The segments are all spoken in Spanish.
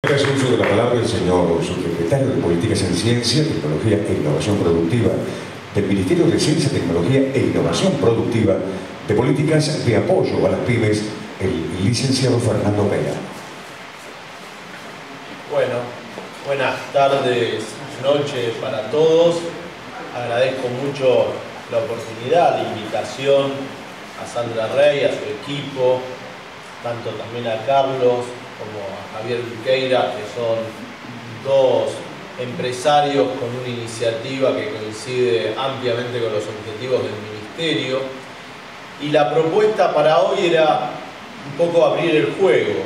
Gracias, uso de la palabra el señor subsecretario de Políticas en Ciencia, Tecnología e Innovación Productiva del Ministerio de Ciencia, Tecnología e Innovación Productiva de Políticas de Apoyo a las Pymes, el licenciado Fernando Pera. Bueno, buenas tardes, noches para todos. Agradezco mucho la oportunidad, la invitación a Sandra Rey, a su equipo, tanto también a Carlos como a Javier Viqueira, que son dos empresarios con una iniciativa que coincide ampliamente con los objetivos del Ministerio. Y la propuesta para hoy era un poco abrir el juego,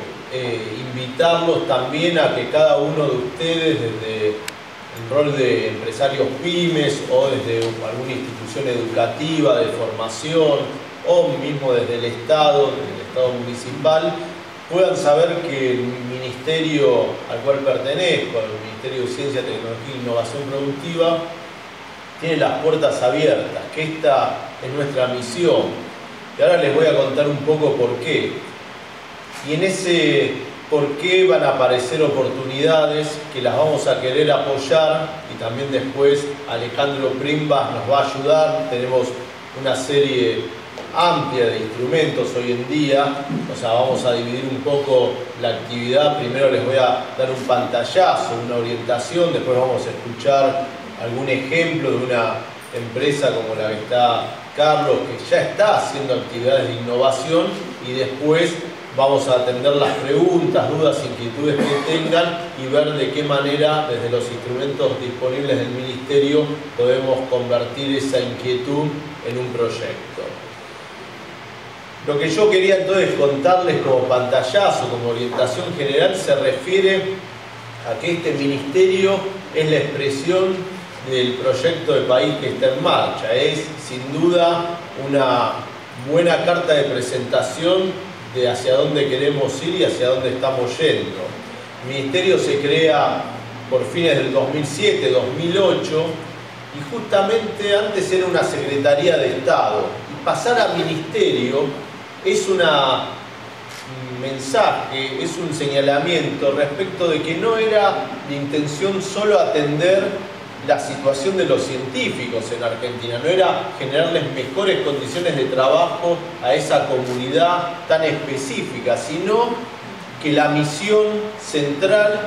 invitarlos también a que cada uno de ustedes, desde el rol de empresarios pymes o desde alguna institución educativa de formación o mismo desde el Estado municipal, puedan saber que el ministerio al cual pertenezco, el Ministerio de Ciencia, Tecnología e Innovación Productiva, tiene las puertas abiertas, que esta es nuestra misión. Y ahora les voy a contar un poco por qué. Y en ese por qué van a aparecer oportunidades que las vamos a querer apoyar, y también después Alejandro Primbas nos va a ayudar. Tenemos una serie amplia de instrumentos hoy en día, o sea, vamos a dividir un poco la actividad. Primero les voy a dar un pantallazo, una orientación, después vamos a escuchar algún ejemplo de una empresa como la que está Carlos, que ya está haciendo actividades de innovación, y después vamos a atender las preguntas, dudas, inquietudes que tengan y ver de qué manera desde los instrumentos disponibles del Ministerio podemos convertir esa inquietud en un proyecto. Lo que yo quería entonces contarles como pantallazo, como orientación general, se refiere a que este Ministerio es la expresión del proyecto de país que está en marcha. Es sin duda una buena carta de presentación de hacia dónde queremos ir y hacia dónde estamos yendo. El Ministerio se crea por fines del 2007, 2008, y justamente antes era una Secretaría de Estado. Y pasar a Ministerio es un mensaje, es un señalamiento respecto de que no era de intención solo atender la situación de los científicos en Argentina, no era generarles mejores condiciones de trabajo a esa comunidad tan específica, sino que la misión central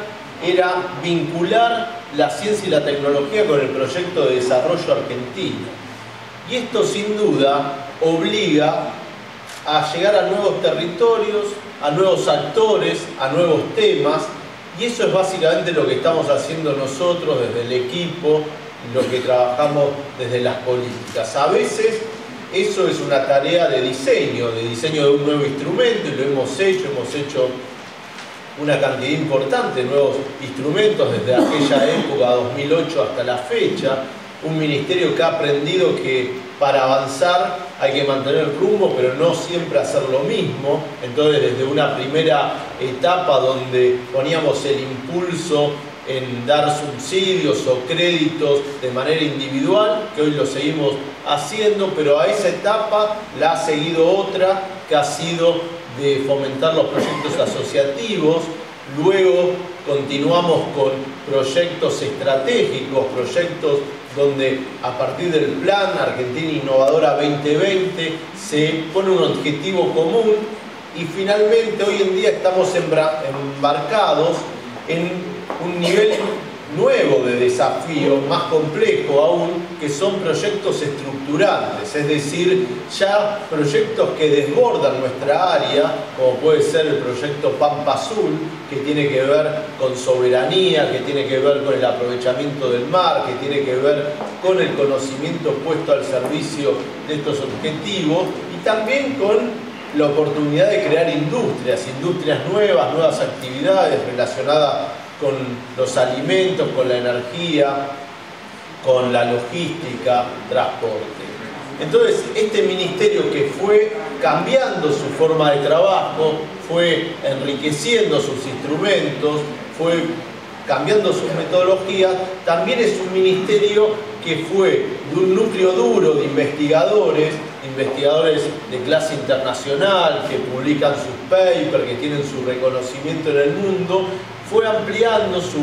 era vincular la ciencia y la tecnología con el proyecto de desarrollo argentino. Y esto sin duda obliga a llegar a nuevos territorios, a nuevos actores, a nuevos temas. Y eso es básicamente lo que estamos haciendo nosotros desde el equipo, lo que trabajamos desde las políticas. A veces eso es una tarea de diseño de un nuevo instrumento, y lo hemos hecho una cantidad importante de nuevos instrumentos desde aquella época, 2008 hasta la fecha. Un ministerio que ha aprendido que para avanzar hay que mantener el rumbo, pero no siempre hacer lo mismo. Entonces, desde una primera etapa donde poníamos el impulso en dar subsidios o créditos de manera individual, que hoy lo seguimos haciendo, pero a esa etapa la ha seguido otra, que ha sido de fomentar los proyectos asociativos. Luego continuamos con proyectos estratégicos, proyectos donde a partir del Plan Argentina Innovadora 2020 se pone un objetivo común, y finalmente hoy en día estamos embarcados en un nivel nuevo de desafío, más complejo aún, que son proyectos estructurantes, es decir, ya proyectos que desbordan nuestra área, como puede ser el proyecto Pampa Azul, que tiene que ver con soberanía, que tiene que ver con el aprovechamiento del mar, que tiene que ver con el conocimiento puesto al servicio de estos objetivos, y también con la oportunidad de crear industrias nuevas, nuevas actividades relacionadas con los alimentos, con la energía, con la logística, transporte. Entonces, este ministerio, que fue cambiando su forma de trabajo, fue enriqueciendo sus instrumentos, fue cambiando sus metodologías, también es un ministerio que fue de un núcleo duro de investigadores de clase internacional, que publican sus papers, que tienen su reconocimiento en el mundo. fue ampliando su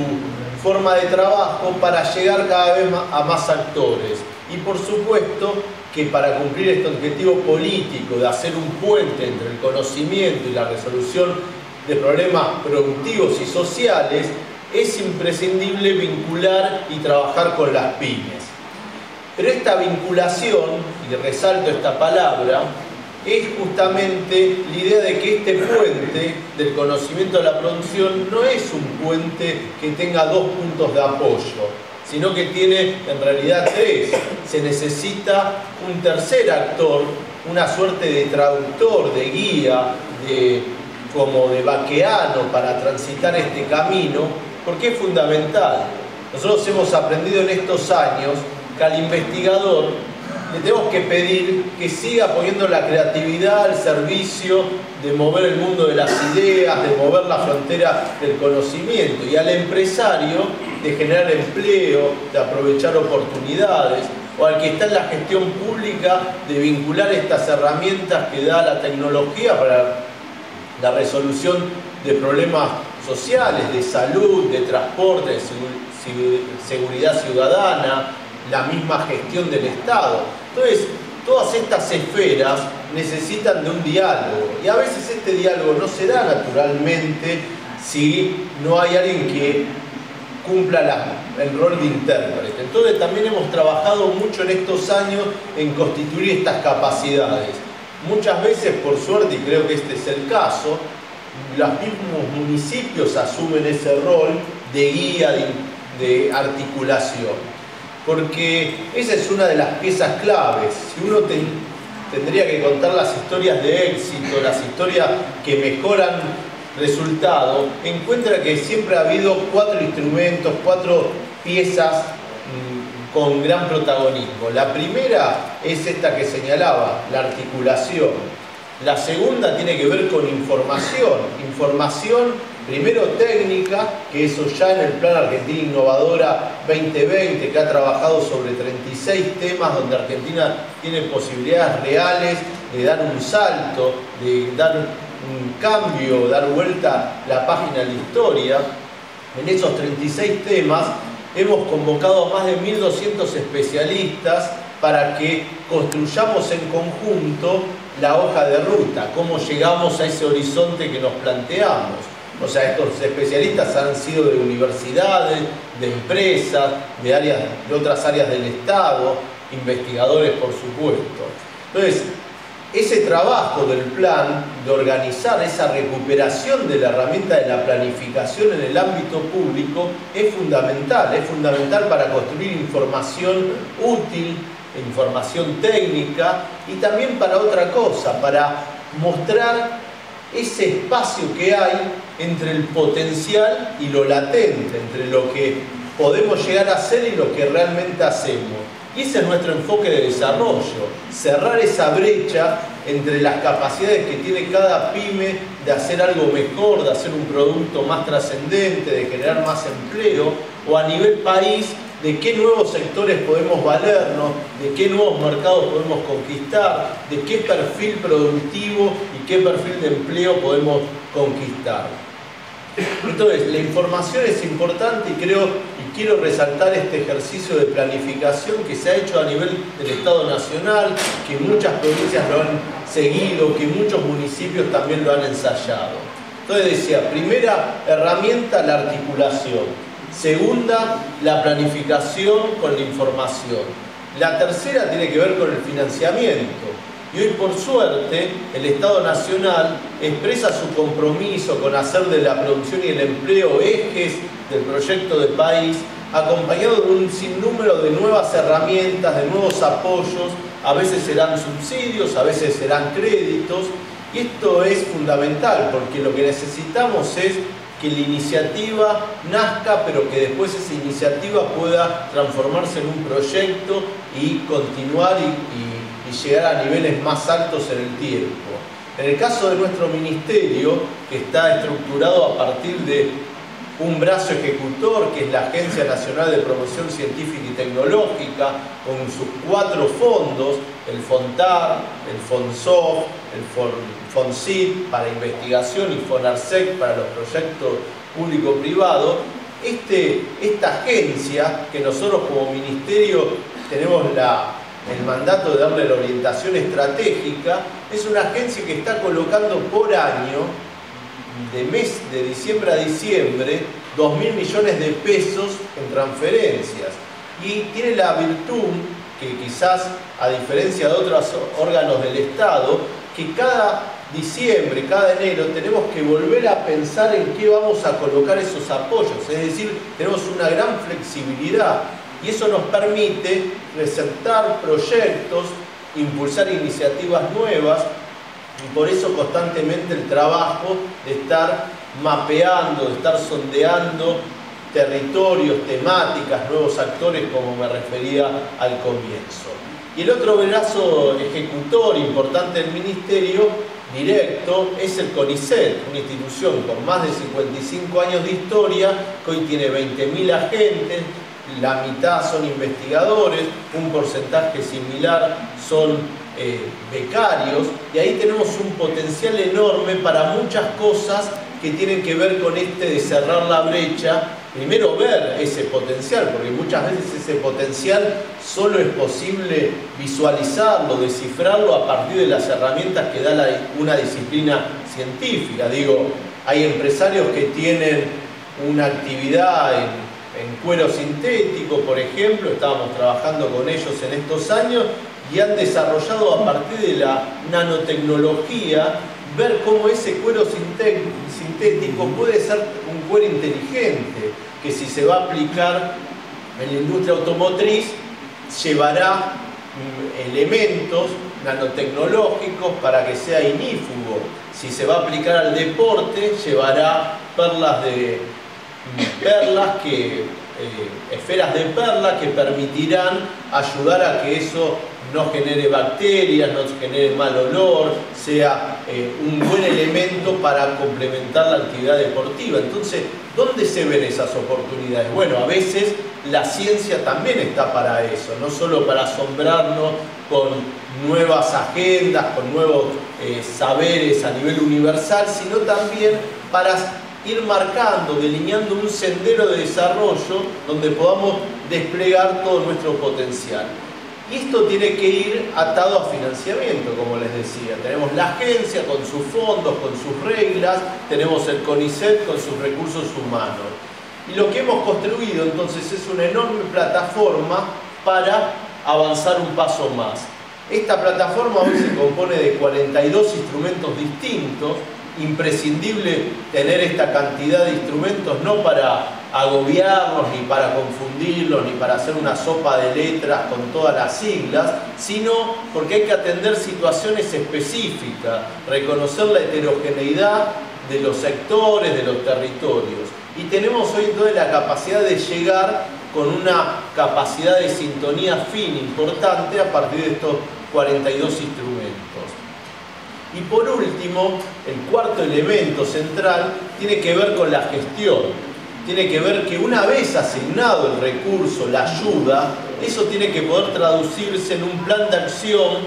forma de trabajo para llegar cada vez a más actores. Y por supuesto que para cumplir este objetivo político de hacer un puente entre el conocimiento y la resolución de problemas productivos y sociales, es imprescindible vincular y trabajar con las pymes. Pero esta vinculación, y resalto esta palabra, es justamente la idea de que este puente del conocimiento a la producción no es un puente que tenga dos puntos de apoyo, sino que tiene en realidad tres. Se necesita un tercer actor, una suerte de traductor, de guía, como de vaqueano para transitar este camino, porque es fundamental. Nosotros hemos aprendido en estos años que al investigador le tenemos que pedir que siga poniendo la creatividad al servicio de mover el mundo de las ideas, de mover la frontera del conocimiento, y al empresario de generar empleo, de aprovechar oportunidades, o al que está en la gestión pública de vincular estas herramientas que da la tecnología para la resolución de problemas sociales, de salud, de transporte, de seguridad ciudadana, la misma gestión del Estado. Entonces, todas estas esferas necesitan de un diálogo, y a veces este diálogo no se da naturalmente si no hay alguien que cumpla el rol de intérprete. Entonces también hemos trabajado mucho en estos años en constituir estas capacidades. Muchas veces, por suerte, y creo que este es el caso, los mismos municipios asumen ese rol de guía, de articulación. Porque esa es una de las piezas claves. Si uno tendría que contar las historias de éxito, las historias que mejoran resultados, encuentra que siempre ha habido 4 instrumentos, 4 piezas con gran protagonismo. La primera es esta que señalaba, la articulación. La segunda tiene que ver con información. Información, primero técnica, que eso ya en el Plan Argentina Innovadora 2020, que ha trabajado sobre 36 temas donde Argentina tiene posibilidades reales de dar un salto, de dar un cambio, dar vuelta la página de la historia. En esos 36 temas hemos convocado a más de 1.200 especialistas para que construyamos en conjunto la hoja de ruta, cómo llegamos a ese horizonte que nos planteamos. O sea, estos especialistas han sido de universidades, de empresas, de otras áreas del Estado, investigadores por supuesto. Entonces, ese trabajo del plan, de organizar esa recuperación de la herramienta de la planificación en el ámbito público, es fundamental para construir información útil, información técnica, y también para otra cosa, para mostrar ese espacio que hay entre el potencial y lo latente, entre lo que podemos llegar a hacer y lo que realmente hacemos. Y ese es nuestro enfoque de desarrollo, cerrar esa brecha entre las capacidades que tiene cada pyme de hacer algo mejor, de hacer un producto más trascendente, de generar más empleo, o a nivel país, de qué nuevos sectores podemos valernos, de qué nuevos mercados podemos conquistar, de qué perfil productivo y qué perfil de empleo podemos conquistar. Entonces, la información es importante y quiero resaltar este ejercicio de planificación que se ha hecho a nivel del Estado Nacional, que muchas provincias lo han seguido, que muchos municipios también lo han ensayado. Entonces decía, primera herramienta, la articulación. Segunda, la planificación con la información. La tercera tiene que ver con el financiamiento. Y hoy, por suerte, el Estado Nacional expresa su compromiso con hacer de la producción y el empleo ejes del proyecto de país, acompañado de un sinnúmero de nuevas herramientas, de nuevos apoyos. A veces serán subsidios, a veces serán créditos. Y esto es fundamental, porque lo que necesitamos es que la iniciativa nazca, pero que después esa iniciativa pueda transformarse en un proyecto y continuar y llegar a niveles más altos en el tiempo. En el caso de nuestro ministerio, que está estructurado a partir de un brazo ejecutor, que es la Agencia Nacional de Promoción Científica y Tecnológica, con sus 4 fondos, el FONTAR, el FONSOF, el FONCIT para investigación y FONARSEC para los proyectos público-privado, esta agencia, que nosotros como ministerio tenemos el mandato de darle la orientación estratégica, es una agencia que está colocando por año, de diciembre a diciembre, 2.000 millones de pesos en transferencias. Y tiene la virtud, que quizás a diferencia de otros órganos del Estado, que cada diciembre, cada enero, tenemos que volver a pensar en qué vamos a colocar esos apoyos. Es decir, tenemos una gran flexibilidad y eso nos permite presentar proyectos, impulsar iniciativas nuevas, y por eso constantemente el trabajo de estar mapeando, de estar sondeando territorios, temáticas, nuevos actores, como me refería al comienzo. Y el otro brazo ejecutor importante del Ministerio, directo, es el CONICET, una institución con más de 55 años de historia, que hoy tiene 20.000 agentes, la mitad son investigadores, un porcentaje similar son becarios, y ahí tenemos un potencial enorme para muchas cosas que tienen que ver con de cerrar la brecha. Primero ver ese potencial, porque muchas veces ese potencial solo es posible visualizarlo, descifrarlo a partir de las herramientas que da una disciplina científica. Digo, hay empresarios que tienen una actividad en cuero sintético, por ejemplo, estábamos trabajando con ellos en estos años, y han desarrollado a partir de la nanotecnología ver cómo ese cuero sintético puede ser un cuero inteligente, que si se va a aplicar en la industria automotriz, llevará elementos nanotecnológicos para que sea inífugo. Si se va a aplicar al deporte, llevará esferas de perla que permitirán ayudar a que eso no genere bacterias, no genere mal olor, sea un buen elemento para complementar la actividad deportiva. Entonces, ¿dónde se ven esas oportunidades? Bueno, a veces la ciencia también está para eso, no solo para asombrarnos con nuevas agendas, con nuevos saberes a nivel universal, sino también para ir marcando, delineando un sendero de desarrollo donde podamos desplegar todo nuestro potencial. Y esto tiene que ir atado a financiamiento, como les decía. Tenemos la agencia con sus fondos, con sus reglas, tenemos el CONICET con sus recursos humanos. Y lo que hemos construido entonces es una enorme plataforma para avanzar un paso más. Esta plataforma hoy se compone de 42 instrumentos distintos. Imprescindible tener esta cantidad de instrumentos, no para agobiarnos, ni para confundirlos, ni para hacer una sopa de letras con todas las siglas, sino porque hay que atender situaciones específicas, reconocer la heterogeneidad de los sectores, de los territorios. Y tenemos hoy entonces la capacidad de llegar con una capacidad de sintonía fina importante a partir de estos 42 instrumentos. Y por último, el cuarto elemento central tiene que ver con la gestión. Tiene que ver que una vez asignado el recurso, la ayuda, eso tiene que poder traducirse en un plan de acción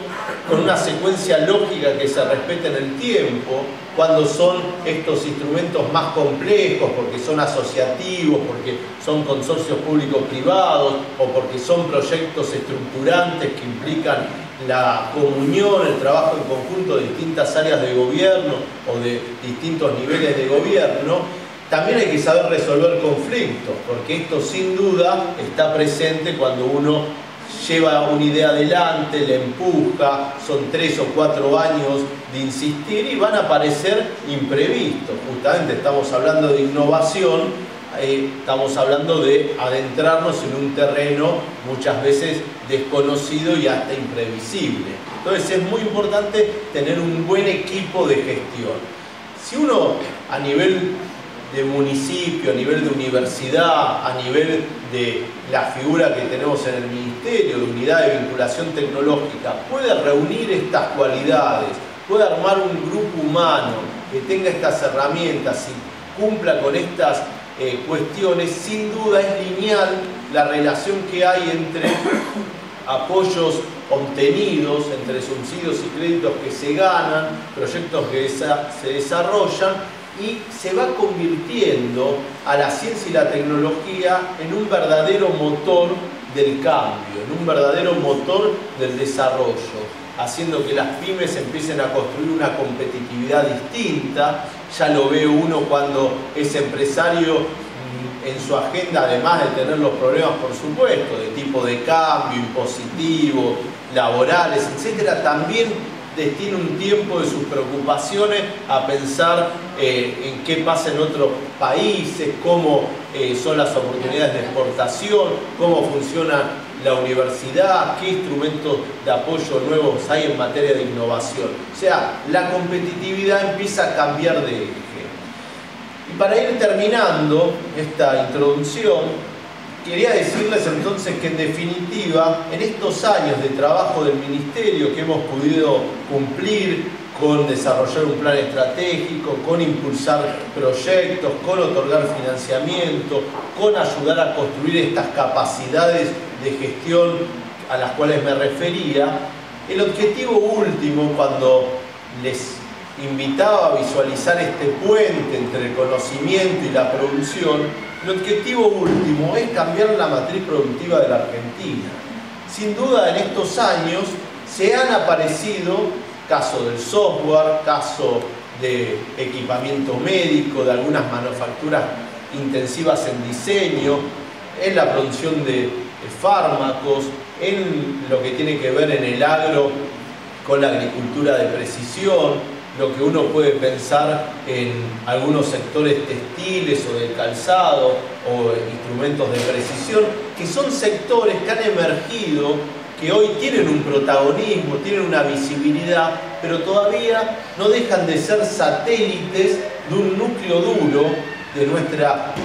con una secuencia lógica que se respete en el tiempo, cuando son estos instrumentos más complejos, porque son asociativos, porque son consorcios público-privados o porque son proyectos estructurantes que implican la comunión, el trabajo en conjunto de distintas áreas de gobierno o de distintos niveles de gobierno. También hay que saber resolver conflictos, porque esto sin duda está presente cuando uno lleva una idea adelante, la empuja, son 3 o 4 años de insistir y van a aparecer imprevistos. Justamente estamos hablando de innovación, estamos hablando de adentrarnos en un terreno muchas veces desconocido y hasta imprevisible. Entonces es muy importante tener un buen equipo de gestión. Si uno a nivel de municipio, a nivel de universidad, a nivel de la figura que tenemos en el Ministerio, de Unidad de Vinculación Tecnológica, puede reunir estas cualidades, puede armar un grupo humano que tenga estas herramientas y cumpla con estas cuestiones, sin duda es lineal la relación que hay entre apoyos obtenidos, entre subsidios y créditos que se ganan, proyectos que se desarrollan, y se va convirtiendo a la ciencia y la tecnología en un verdadero motor del cambio, en un verdadero motor del desarrollo, haciendo que las pymes empiecen a construir una competitividad distinta. Ya lo ve uno cuando es empresario en su agenda, además de tener los problemas, por supuesto, de tipo de cambio, impositivo, laborales, etcétera, también destina un tiempo de sus preocupaciones a pensar en qué pasa en otros países, cómo son las oportunidades de exportación, cómo funciona la universidad, qué instrumentos de apoyo nuevos hay en materia de innovación. O sea, la competitividad empieza a cambiar de eje. Y para ir terminando esta introducción, quería decirles entonces que en definitiva, en estos años de trabajo del Ministerio que hemos podido cumplir con desarrollar un plan estratégico, con impulsar proyectos, con otorgar financiamiento, con ayudar a construir estas capacidades de gestión a las cuales me refería, el objetivo último, cuando les invitaba a visualizar este puente entre el conocimiento y la producción, el objetivo último es cambiar la matriz productiva de la Argentina. Sin duda, en estos años se han aparecido casos del software, casos de equipamiento médico, de algunas manufacturas intensivas en diseño, en la producción de fármacos, en lo que tiene que ver en el agro con la agricultura de precisión, lo que uno puede pensar en algunos sectores textiles o de calzado o instrumentos de precisión, que son sectores que han emergido, que hoy tienen un protagonismo, tienen una visibilidad, pero todavía no dejan de ser satélites de un núcleo duro de nuestra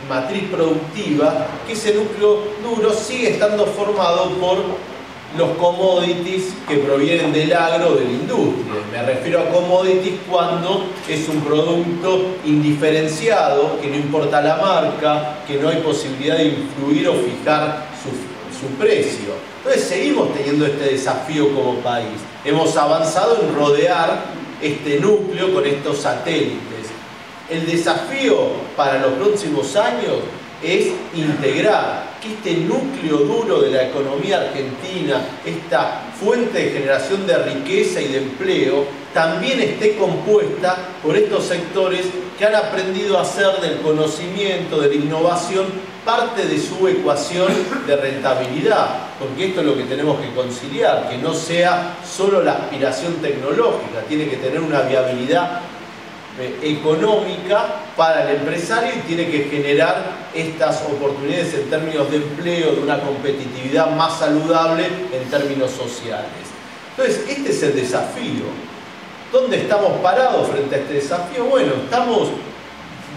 matriz productiva, que ese núcleo duro sigue estando formado por los commodities que provienen del agro, de la industria. Me refiero a commodities cuando es un producto indiferenciado, que no importa la marca, que no hay posibilidad de influir o fijar su precio. Entonces seguimos teniendo este desafío como país. Hemos avanzado en rodear este núcleo con estos satélites. El desafío para los próximos años es integrar que este núcleo duro de la economía argentina, esta fuente de generación de riqueza y de empleo, también esté compuesta por estos sectores que han aprendido a hacer del conocimiento, de la innovación, parte de su ecuación de rentabilidad, porque esto es lo que tenemos que conciliar, que no sea solo la aspiración tecnológica, tiene que tener una viabilidad económica para el empresario y tiene que generar estas oportunidades en términos de empleo, de una competitividad más saludable en términos sociales. Entonces, este es el desafío. ¿Dónde estamos parados frente a este desafío? Bueno, estamos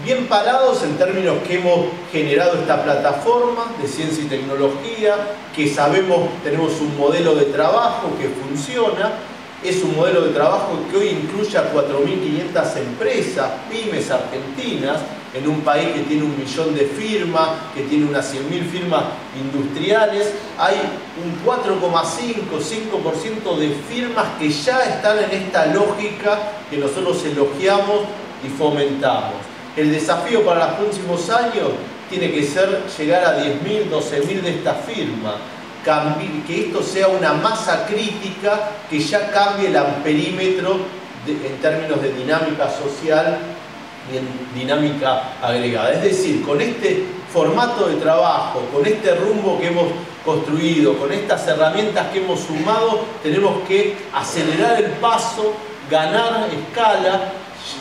bien parados en términos que hemos generado esta plataforma de ciencia y tecnología, que sabemos, tenemos un modelo de trabajo que funciona. Es un modelo de trabajo que hoy incluye a 4.500 empresas, pymes argentinas, en un país que tiene 1 millón de firmas, que tiene unas 100.000 firmas industriales. Hay un 4,5% de firmas que ya están en esta lógica que nosotros elogiamos y fomentamos. El desafío para los próximos años tiene que ser llegar a 10.000, 12.000 de estas firmas. Que esto sea una masa crítica que ya cambie el amperímetro en términos de dinámica social y en dinámica agregada. Es decir, con este formato de trabajo, con este rumbo que hemos construido, con estas herramientas que hemos sumado, tenemos que acelerar el paso, ganar escala,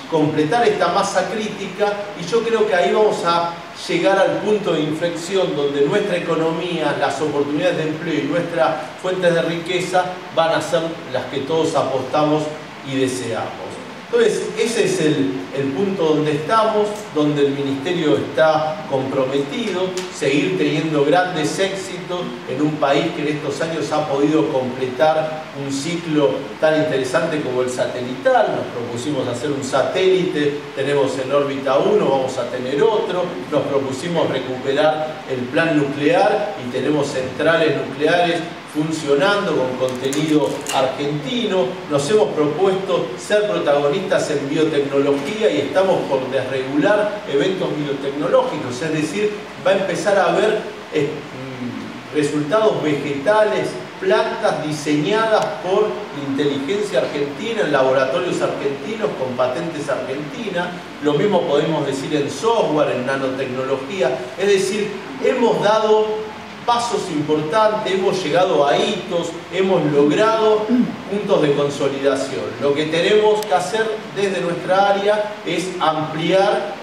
completar esta masa crítica, y yo creo que ahí vamos a llegar al punto de inflexión donde nuestra economía, las oportunidades de empleo y nuestras fuentes de riqueza van a ser las que todos apostamos y deseamos. Entonces, ese es el punto donde estamos, donde el Ministerio está comprometido, seguir teniendo grandes éxitos en un país que en estos años ha podido completar un ciclo tan interesante como el satelital. Nos propusimos hacer un satélite, tenemos en órbita uno, vamos a tener otro. Nos propusimos recuperar el plan nuclear y tenemos centrales nucleares funcionando con contenido argentino. Nos hemos propuesto ser protagonistas en biotecnología y estamos por desregular eventos biotecnológicos, es decir, va a empezar a haber resultados vegetales, plantas diseñadas por inteligencia argentina, en laboratorios argentinos, con patentes argentinas. Lo mismo podemos decir en software, en nanotecnología. Es decir, hemos dado pasos importantes, hemos llegado a hitos, hemos logrado puntos de consolidación. Lo que tenemos que hacer desde nuestra área es ampliar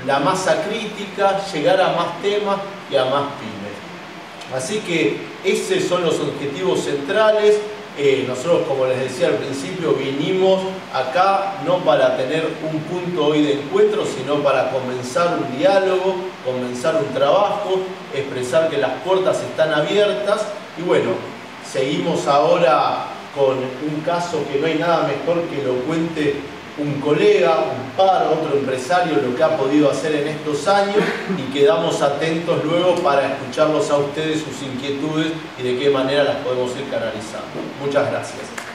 la masa crítica, llegar a más temas y a más pymes. Así que esos son los objetivos centrales. Nosotros, como les decía al principio, vinimos acá no para tener un punto hoy de encuentro, sino para comenzar un diálogo, comenzar un trabajo, expresar que las puertas están abiertas. Y bueno, seguimos ahora con un caso que no hay nada mejor que lo cuente un colega, un par, otro empresario, lo que ha podido hacer en estos años, y quedamos atentos luego para escucharlos a ustedes, sus inquietudes y de qué manera las podemos ir canalizando. Muchas gracias.